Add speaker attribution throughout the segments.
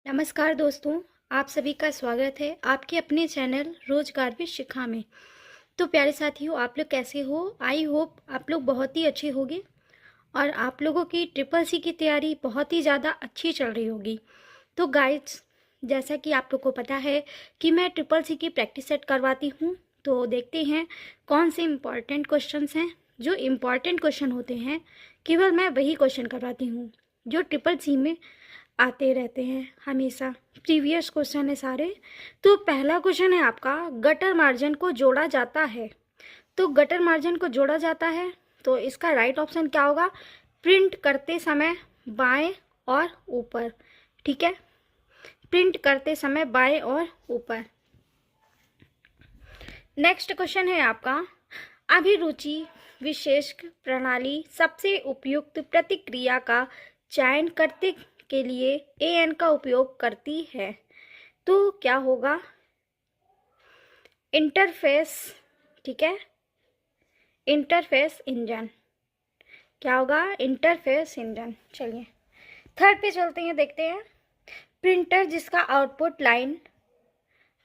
Speaker 1: नमस्कार दोस्तों, आप सभी का स्वागत है आपके अपने चैनल रोजगार विद शिखा में। तो प्यारे साथियों, आप लोग कैसे हो? आई होप आप लोग बहुत ही अच्छे होंगे और आप लोगों की ट्रिपल सी की तैयारी बहुत ही ज़्यादा अच्छी चल रही होगी। तो गाइड्स, जैसा कि आप लोग को पता है कि मैं ट्रिपल सी की प्रैक्टिस सेट करवाती हूँ। तो देखते हैं कौन से इम्पॉर्टेंट क्वेश्चंस हैं। जो इम्पॉर्टेंट क्वेश्चन होते हैं केवल मैं वही क्वेश्चन करवाती हूँ जो ट्रिपल सी में आते रहते हैं हमेशा। प्रीवियस क्वेश्चन है सारे। तो पहला क्वेश्चन है आपका, गटर मार्जिन को जोड़ा जाता है। तो गटर मार्जिन को जोड़ा जाता है तो इसका राइट ऑप्शन क्या होगा? प्रिंट करते समय बाएं और ऊपर। ठीक है, प्रिंट करते समय बाएं और ऊपर। नेक्स्ट क्वेश्चन है आपका, अभिरुचि विशेष प्रणाली सबसे उपयुक्त प्रतिक्रिया का चयन करते के लिए एएन का उपयोग करती है। तो क्या होगा? इंटरफेस। ठीक है, इंटरफेस इंजन। क्या होगा? Interface engine. चलिए थर्ड पे चलते हैं, देखते हैं। प्रिंटर जिसका आउटपुट लाइन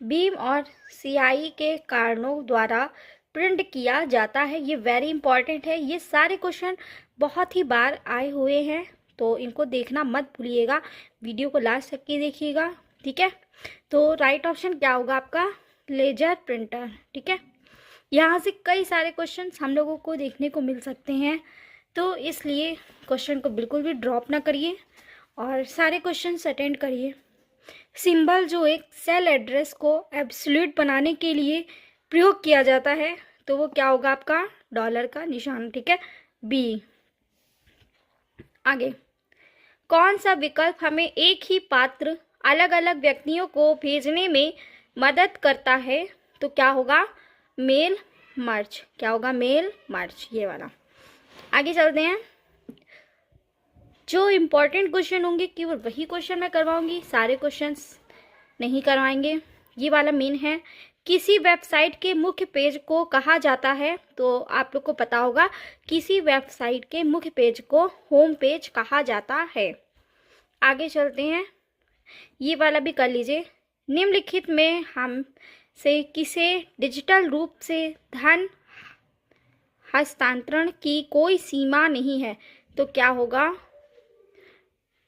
Speaker 1: बीम और सियाई के कारणों द्वारा प्रिंट किया जाता है। ये वेरी इंपॉर्टेंट है। ये सारे क्वेश्चन बहुत ही बार आए हुए हैं, तो इनको देखना मत भूलिएगा। वीडियो को लास्ट तक के देखिएगा। ठीक है, तो राइट ऑप्शन क्या होगा आपका? Laser printer. ठीक है, यहाँ से कई सारे क्वेश्चंस हम लोगों को देखने को मिल सकते हैं, तो इसलिए क्वेश्चन को बिल्कुल भी ड्रॉप ना करिए और सारे क्वेश्चंस अटेंड करिए। सिंबल जो एक सेल एड्रेस को एब्सोल्यूट बनाने के लिए प्रयोग किया जाता है, तो वो क्या होगा आपका? डॉलर का निशान। ठीक है, बी। आगे, कौन सा विकल्प हमें एक ही पात्र अलग अलग व्यक्तियों को भेजने में मदद करता है? तो क्या होगा? Mail merge. क्या होगा? मेल मर्ज, ये वाला। आगे चलते हैं। जो इम्पोर्टेंट क्वेश्चन होंगे केवल वही क्वेश्चन मैं करवाऊंगी, सारे क्वेश्चंस नहीं करवाएंगे। ये वाला मेन है, किसी वेबसाइट के मुख्य पेज को कहा जाता है। तो आप लोग को पता होगा, किसी वेबसाइट के मुख्य पेज को होम पेज कहा जाता है। आगे चलते हैं, ये वाला भी कर लीजिए। निम्नलिखित में हम से किसे डिजिटल रूप से धन हस्तांतरण की कोई सीमा नहीं है? तो क्या होगा?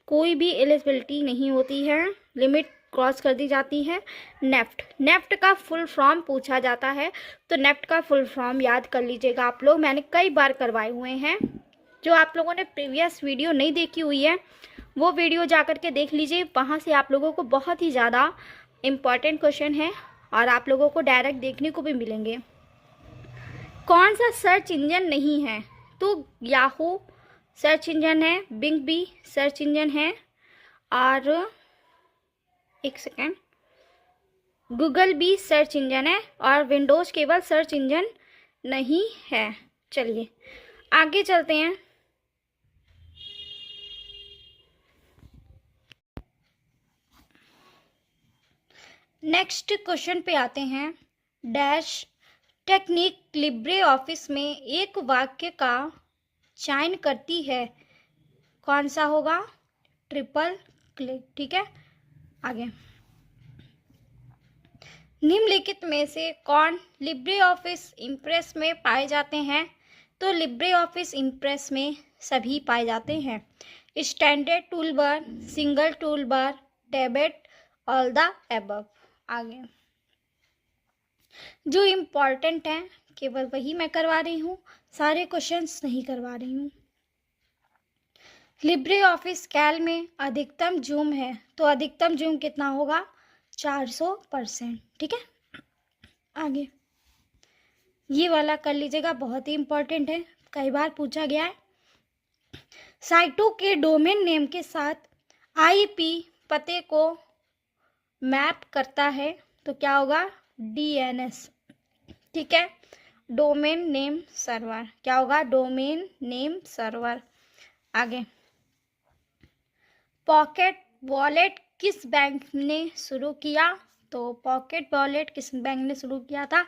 Speaker 1: कोई भी एलिजिबिलिटी नहीं होती है, लिमिट क्रॉस कर दी जाती है। नेफ्ट। नेफ्ट का फुल फॉर्म पूछा जाता है, तो नेफ्ट का फुल फॉर्म याद कर लीजिएगा आप लोग। मैंने कई बार करवाए हुए हैं। जो आप लोगों ने प्रीवियस वीडियो नहीं देखी हुई है वो वीडियो जा कर के देख लीजिए, वहाँ से आप लोगों को बहुत ही ज़्यादा इम्पॉर्टेंट क्वेश्चन है और आप लोगों को डायरेक्ट देखने को भी मिलेंगे। कौन सा सर्च इंजन नहीं है? तो याहू सर्च इंजन है, बिंग भी सर्च इंजन है, और एक सेकेंड, गूगल भी सर्च इंजन है, और विंडोज केवल सर्च इंजन नहीं है। चलिए आगे चलते हैं। नेक्स्ट क्वेश्चन पे आते हैं। डैश टेक्निक लिब्रे ऑफिस में एक वाक्य का चयन करती है, कौन सा होगा? Triple click. ठीक है, आगे, निम्नलिखित में से कौन लिब्रे ऑफिस इम्प्रेस में पाए जाते हैं? तो लिब्रे ऑफिस इम्प्रेस में सभी पाए जाते हैं। Standard tool bar, single tool bar, tabbed, all the above. आगे, जो इम्पॉर्टेंट हैं केवल वही मैं करवा रही हूँ, सारे क्वेश्चंस नहीं करवा रही हूँ। लिब्रे ऑफिस कैल में अधिकतम जूम है, तो अधिकतम जूम कितना होगा? 400%। ठीक है, आगे, ये वाला कर लीजिएगा, बहुत ही इंपॉर्टेंट है, कई बार पूछा गया है। साइटों के डोमेन नेम के साथ आईपी पते को मैप करता है, तो क्या होगा? डीएनएस। ठीक है, डोमेन नेम सर्वर। क्या होगा? Domain name server. आगे, पॉकेट वॉलेट किस बैंक ने शुरू किया? तो पॉकेट वॉलेट किस बैंक ने शुरू किया था?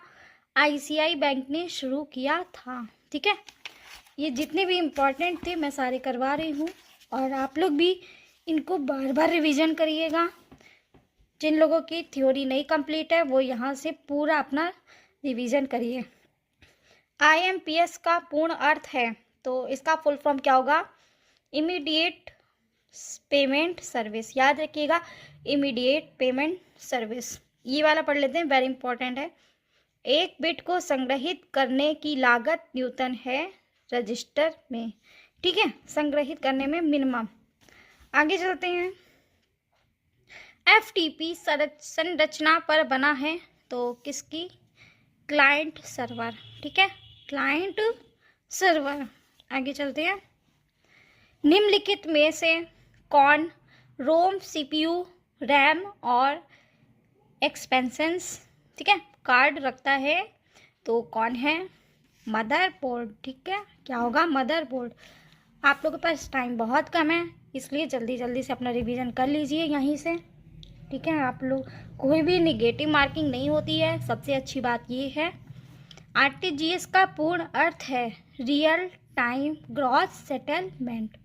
Speaker 1: आईसीआई बैंक ने शुरू किया था। ठीक है, ये जितने भी इम्पोर्टेंट थे मैं सारे करवा रही हूँ और आप लोग भी इनको बार बार रिवीजन करिएगा जिन लोगों की थ्योरी नहीं कंप्लीट है वो यहाँ से पूरा अपना रिवीजन करिए। IMPS का पूर्ण अर्थ है, तो इसका फुल फॉर्म क्या होगा? Immediate payment service. याद रखिएगा, इमीडिएट पेमेंट सर्विस। ये वाला पढ़ लेते हैं, वेरी इंपॉर्टेंट है। एक बिट को संग्रहित करने की लागत न्यूटन है रजिस्टर में, ठीक है, संग्रहित करने में मिनिमम। आगे चलते हैं। FTP संरचना पर बना है, तो किसकी? क्लाइंट सर्वर, ठीक है, क्लाइंट सर्वर। आगे चलते हैं। निम्नलिखित में से कौन रोम, CPU, रैम और एक्सपेंशंस, ठीक है, कार्ड रखता है? तो कौन है? मदरबोर्ड, ठीक है, क्या होगा? मदरबोर्ड। आप लोगों के पास टाइम बहुत कम है, इसलिए जल्दी जल्दी से अपना रिवीजन कर लीजिए यहीं से, ठीक है। आप लोग कोई भी निगेटिव मार्किंग नहीं होती है, सबसे अच्छी बात ये है। RTGS का पूर्ण अर्थ है real time gross settlement.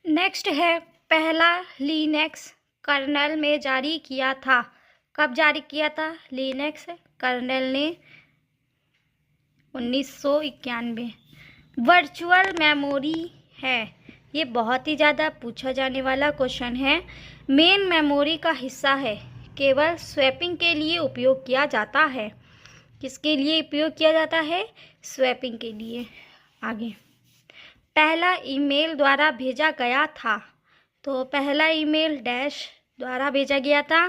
Speaker 1: Next है, पहला लिनक्स कर्नल में जारी किया था। कब जारी किया था? लिनक्स कर्नल ने 1991। वर्चुअल मेमोरी है, ये बहुत ही ज़्यादा पूछा जाने वाला क्वेश्चन है। मेन मेमोरी का हिस्सा है, केवल स्वैपिंग के लिए उपयोग किया जाता है। किसके लिए उपयोग किया जाता है? स्वैपिंग के लिए। आगे, पहला ईमेल द्वारा भेजा गया था, तो पहला ईमेल डैश द्वारा भेजा गया था?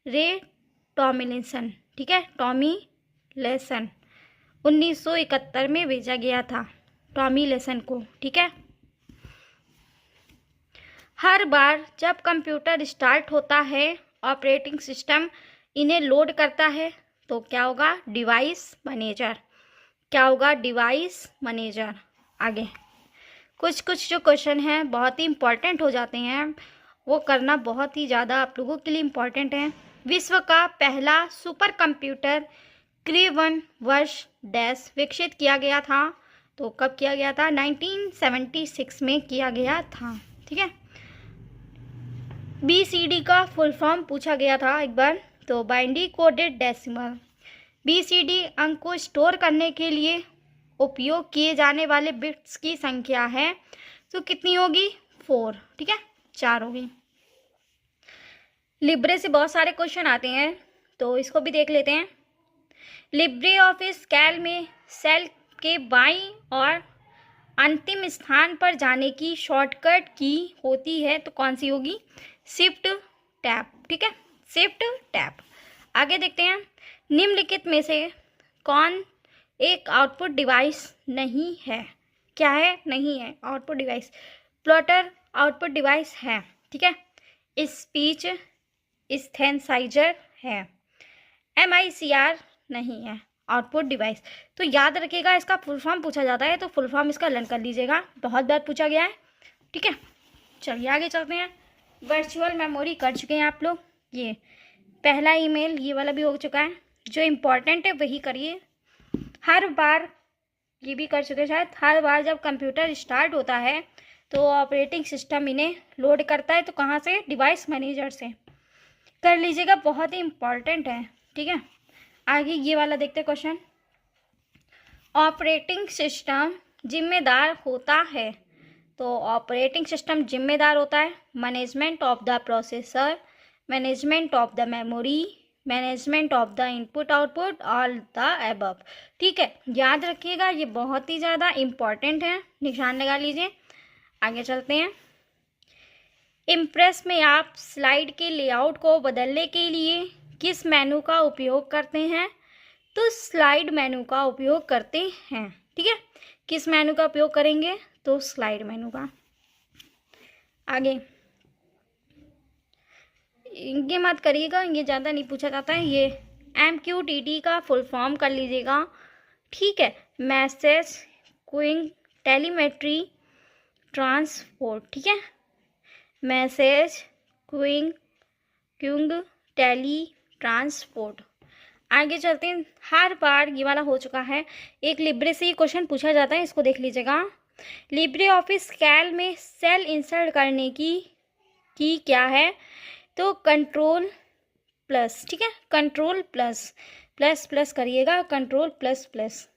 Speaker 1: रे टॉमिलिंसन, ठीक है, टॉमिलिंसन 1971 में भेजा गया था टॉमिलिंसन को, ठीक है। हर बार जब कंप्यूटर स्टार्ट होता है, ऑपरेटिंग सिस्टम इन्हें लोड करता है, तो क्या होगा? Device manager. क्या होगा? Device manager. आगे, कुछ जो क्वेश्चन हैं बहुत ही इम्पॉर्टेंट हो जाते हैं, वो करना बहुत ही ज़्यादा आप लोगों के लिए इम्पॉर्टेंट है। विश्व का पहला सुपर कंप्यूटर क्रेवन वर्ष डैश विकसित किया गया था, तो कब किया गया था? 1976 में किया गया था, ठीक है। BCD का फुल फॉर्म पूछा गया था एक बार, तो बाइनरी कोडेड डेसिमल। BCD अंक को स्टोर करने के लिए उपयोग किए जाने वाले बिट्स की संख्या है, तो कितनी होगी? 4, ठीक है, 4 होगी। लिब्रे से बहुत सारे क्वेश्चन आते हैं, तो इसको भी देख लेते हैं। लिब्रे ऑफिस कैल में सेल के बाईं और अंतिम स्थान पर जाने की शॉर्टकट की होती है, तो कौन सी होगी? शिफ्ट टैब, ठीक है, शिफ्ट टैब। आगे देखते हैं। निम्नलिखित में से कौन एक आउटपुट डिवाइस नहीं है? क्या है? नहीं है output device. Plotter output device है, ठीक है। स्पीच सिंथेसाइजर है। MICR नहीं है आउटपुट डिवाइस। तो याद रखिएगा, इसका फुल फॉर्म पूछा जाता है, तो फुल फॉर्म इसका लर्न कर लीजिएगा, बहुत बार पूछा गया है, ठीक है। चलिए आगे चलते हैं। वर्चुअल मेमोरी कर चुके हैं आप लोग। ये पहला ईमेल, ये वाला भी हो चुका है। जो इम्पोर्टेंट है वही करिए। हर बार, ये भी कर चुके हैं शायद। हर बार जब कंप्यूटर स्टार्ट होता है, तो ऑपरेटिंग सिस्टम इन्हें लोड करता है, तो कहाँ से? डिवाइस मैनेजर से। कर लीजिएगा, बहुत ही इम्पॉर्टेंट है, ठीक है। आगे ये वाला देखते हैं क्वेश्चन। ऑपरेटिंग सिस्टम जिम्मेदार होता है, तो ऑपरेटिंग सिस्टम जिम्मेदार होता है management of the processor, management of the memory, management of the input output, all the above, ठीक है। याद रखिएगा, ये बहुत ही ज़्यादा इम्पॉर्टेंट है, निशान लगा लीजिए। आगे चलते हैं। इम्प्रेस में आप स्लाइड के लेआउट को बदलने के लिए किस मेनू का उपयोग करते हैं? तो स्लाइड मेनू का उपयोग करते हैं, ठीक है। किस मेनू का उपयोग करेंगे? तो स्लाइड मेनू का। आगे, ये मत करिएगा, ये ज़्यादा नहीं पूछा जाता है। ये MQTT का फुल फॉर्म कर लीजिएगा, ठीक है। मैसेज क्यूइंग टेलीमेट्री ट्रांसपोर्ट, ठीक है, मैसेज क्यूइंग टेली ट्रांसपोर्ट। आगे चलते हैं। हर बार, ये वाला हो चुका है। एक लिब्रे से ये क्वेश्चन पूछा जाता है, इसको देख लीजिएगा। लिब्रे ऑफिस कैल में सेल इंसर्ट करने की क्या है, तो कंट्रोल प्लस, ठीक है, कंट्रोल प्लस, प्लस प्लस करिएगा, कंट्रोल प्लस प्लस।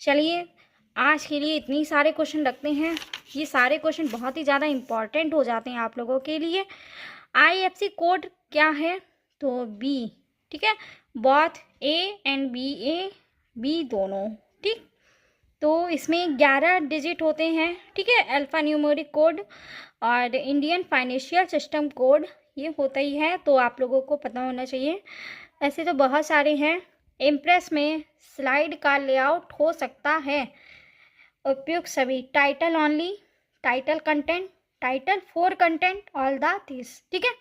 Speaker 1: चलिए आज के लिए इतनी सारे क्वेश्चन रखते हैं, ये सारे क्वेश्चन बहुत ही ज़्यादा इम्पॉर्टेंट हो जाते हैं आप लोगों के लिए। IFSC कोड क्या है, तो बी, ठीक है, बॉथ A एंड बी दोनों, ठीक। तो इसमें 11 डिजिट होते हैं, ठीक है, अल्फ़ा न्यूमेरिक कोड और इंडियन फाइनेंशियल सिस्टम कोड ये होता ही है, तो आप लोगों को पता होना चाहिए। ऐसे तो बहुत सारे हैं। इम्प्रेस में स्लाइड का लेआउट हो सकता है, उपयुक्त सभी, title only, title content, title for content, all the this, ठीक है।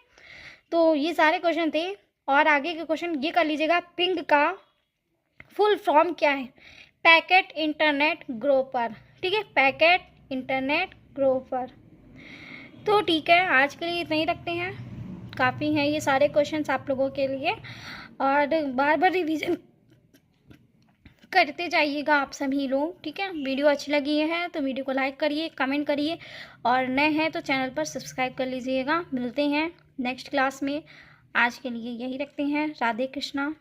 Speaker 1: तो ये सारे क्वेश्चन थे और आगे के क्वेश्चन ये कर लीजिएगा। पिंग का फुल फॉर्म क्या है, पैकेट इंटरनेट ग्रोपर, ठीक है, पैकेट इंटरनेट ग्रोपर। तो ठीक है, आज के लिए इतना ही रखते हैं, काफ़ी हैं ये सारे क्वेश्चंस आप लोगों के लिए, और बार बार रिवीजन करते जाइएगा आप सभी लोग, ठीक है। वीडियो अच्छी लगी है तो वीडियो को लाइक करिए, कमेंट करिए, और नए हैं तो चैनल पर सब्सक्राइब कर लीजिएगा। मिलते हैं नेक्स्ट क्लास में, आज के लिए यही रखते हैं। राधे कृष्णा।